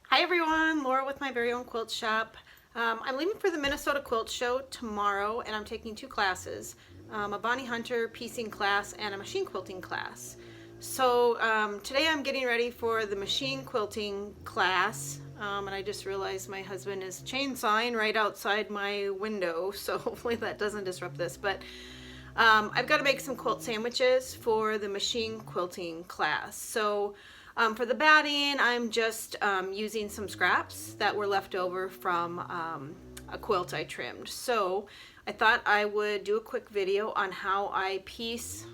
Hi everyone, Laura with My Very Own Quilt Shop. I'm leaving for the Minnesota Quilt Show tomorrow and I'm taking two classes, a Bonnie Hunter piecing class and a machine quilting class. So today I'm getting ready for the machine quilting class and I just realized my husband is chainsawing right outside my window, so hopefully that doesn't disrupt this. But I've got to make some quilt sandwiches for the machine quilting class. So for the batting, I'm just using some scraps that were left over from a quilt I trimmed. So I thought I would do a quick video on how I piece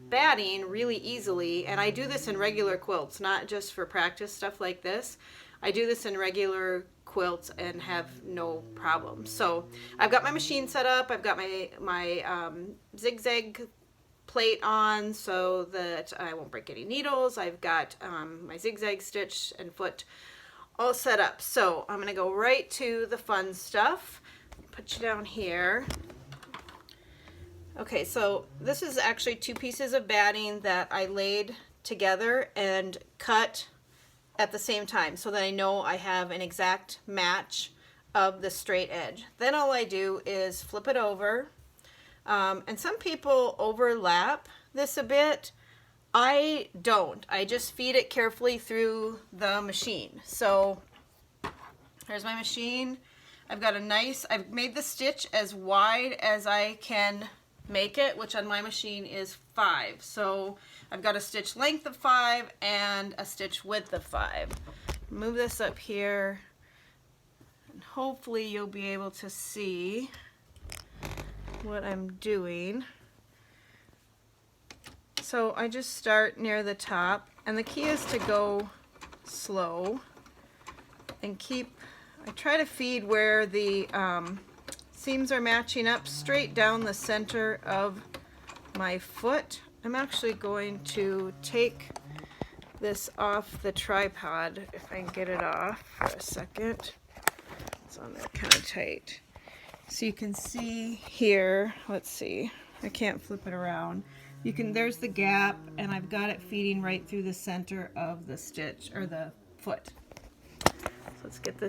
batting really easily, and I do this in regular quilts, not just for practice stuff like this. I do this in regular quilts and have no problem. So I've got my machine set up. I've got my zigzag plate on so that I won't break any needles. I've got my zigzag stitch and foot all set up. So I'm gonna go right to the fun stuff. Put you down here. Okay, so this is actually two pieces of batting that I laid together and cut at the same time so that I know I have an exact match of the straight edge. Then all I do is flip it over, and some people overlap this a bit. I don't. I just feed it carefully through the machine. So here's my machine. I've made the stitch as wide as I can make it, which on my machine is 5. So I've got a stitch length of 5 and a stitch width of 5. Move this up here and hopefully you'll be able to see what I'm doing. So I just start near the top, and the key is to go slow and I try to feed where the seams are matching up straight down the center of my foot. I'm actually going to take this off the tripod if I can get it off for a second. It's on there kind of tight. So you can see here, let's see, I can't flip it around. There's the gap, and I've got it feeding right through the center of the stitch or the foot. So let's get this